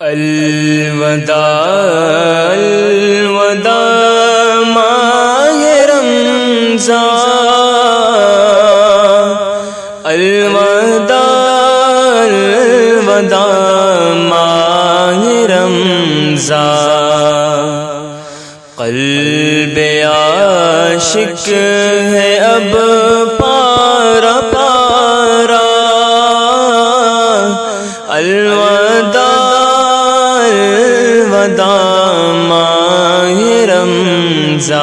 الوداع الوداع ماہ رمضان، الوداع الوداع ماہ رمضان، قلب عاشق ہے اب پارا پارا، الوداع الوداع ماہ رمضان،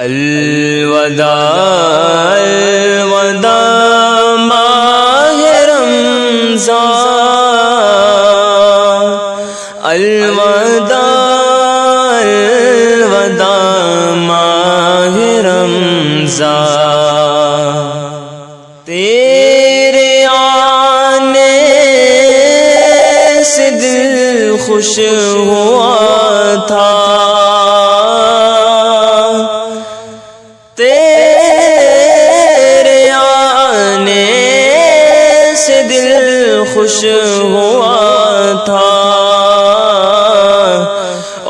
الوداع الوداع ماہ رمضان، الوداع الوداع ماہ رمضان، تیرے آنے سے دل خوش ہوا تھا، تیرے آنے سے دل خوش ہوا تھا،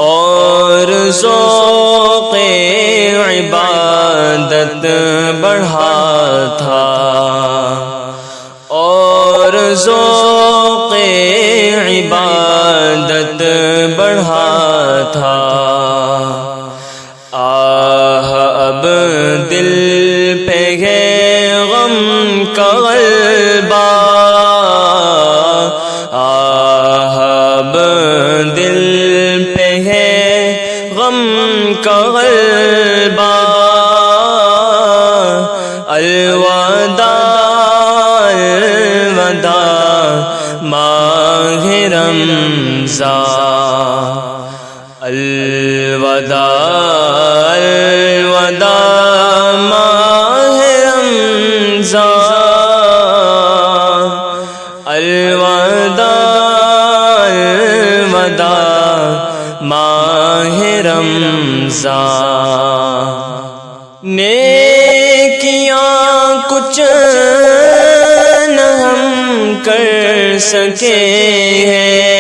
اور ذوق عبادت بڑھا تھا، اور ذوق عبادت بڑھا تھا، آہ اب دل پہ ہے غم کا غلبہ، آہ اب دل پہ ہے غم کا غلبہ، الوداع الوداع ماہ رمضان، الوداع الوداع ماہ رمضان، الوداع الوداع ماہ رمضان، نیکیاں کچھ نہ ہم کر سکے ہیں،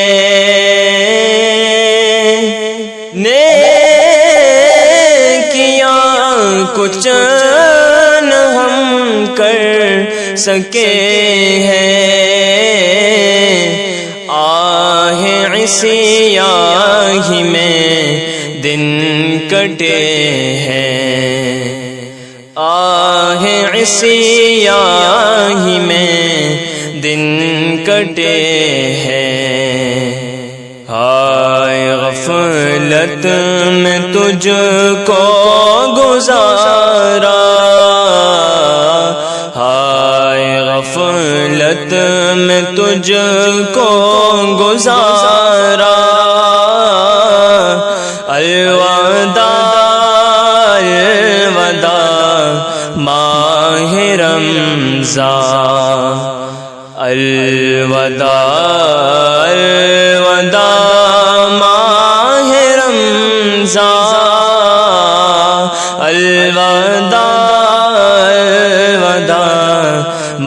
نیکیاں کچھ نہ ہم کر سکے ہیں، آہ سیاہی میں دن کٹے ہیں، آہ سیاہی میں دن کٹے ہیں، ہائے غفلت میں تجھ کو گزارا، ہائے غفلت میں تجھ کو گزارا، الوداع الوداع ماہ رمضان، الوداع الوداع ماہ رمضان، الوداع الوداع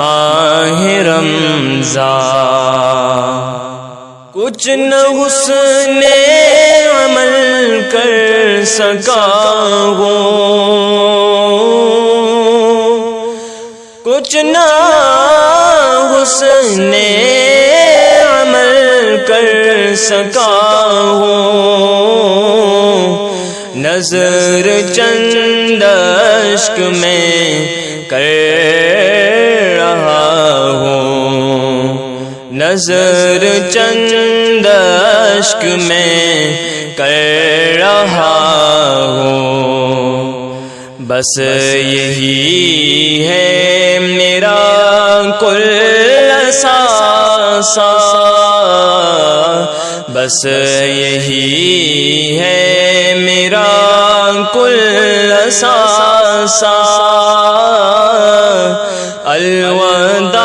ماہ رمضان، کچھ نہ حسن عمل کر سکا ہوں، کچھ نہ حسن عمل کر سکا ہوں، نظر چند اشک میں کر رہا ہوں، نظر چند اشک میں کر رہا ہوں، بس یہی ہے میرا کل ساسا، بس یہی ہے میرا کل ساسا، الوداع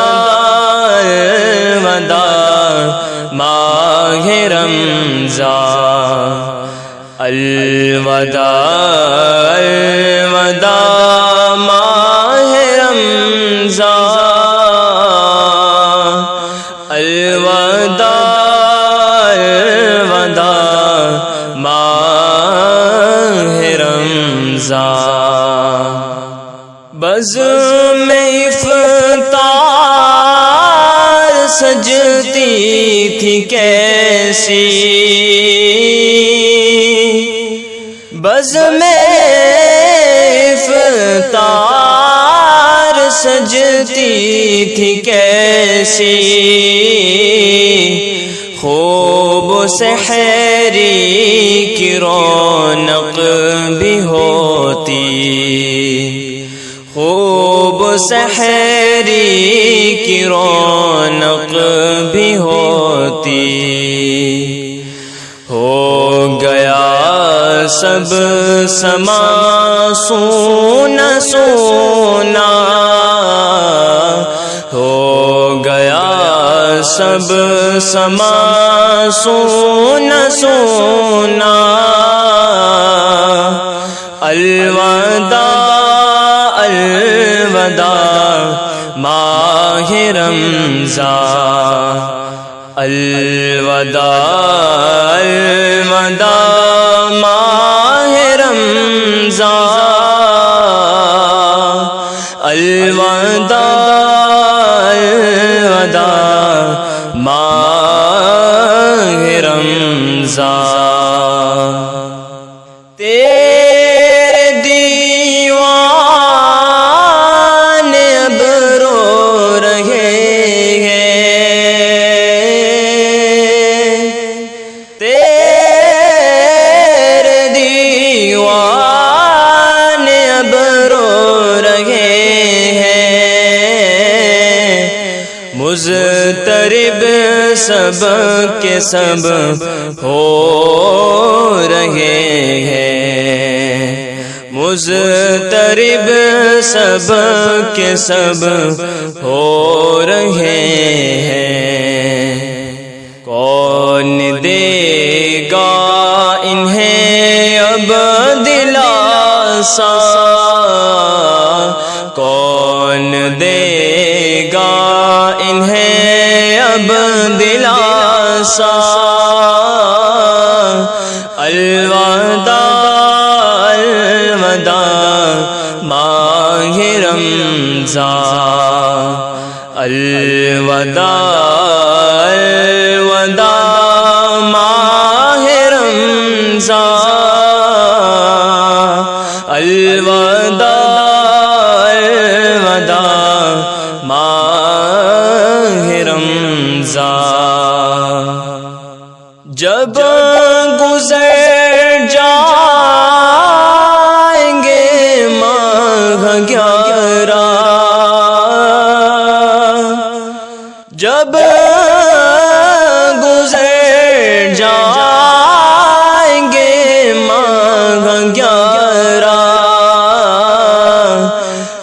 الوداع ماہ رمضان، الوداع الوداع ماہ رمضان، الوداع بزم افطار سجتی تھی کیسی، بزم افطار سجتی تھی کیسی، خوب سحری کی رونق بھی ہوتی، خوب سحری کی رونق بھی ہوتی، ہو گیا سب سما سونا سونا، ہو گیا سب سما سونا سونا، الوداع الوداع ماہ رمضان، الوداع الوداع ماہ رمضان، الوداع الوداع ماہ رمضان، تیرے دیوان اب رو رہے ہیں، تیرے دیوان اب رو رہے ہیں، مضطرب سب کے سب ہو رہے ہیں، مضطرب سب کے سب ہو رہے ہیں، کون دے گا انہیں اب دلاسا، کون دے گا انہیں اب دلاسا، الوداع الوداع ماہ رمضان، الوداع الوداع ماہ رمضان، الوداع الوداع ماہ رمضان، جب گزر جائیں گے ماہ 11، جب گزر جائیں گے ماہ 11،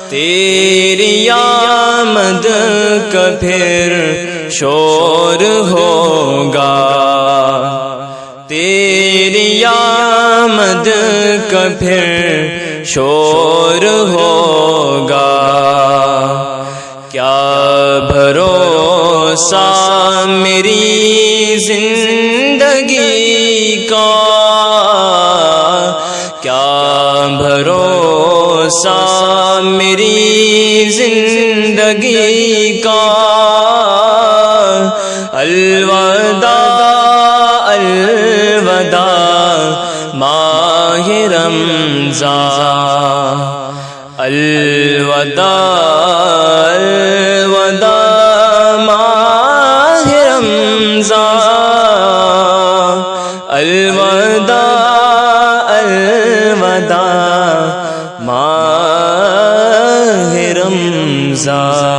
تیری آمد کا پھر شور ہوگا، تیری آمد کا پھر شور ہوگا، کیا بھروسہ میری زندگی کا، کیا بھروسہ میری زندگی کا، الوداع الوداع ماہ رمضان، الوداع الوداع ماہ رمضان، الوداع الوداع ماہ رمضان۔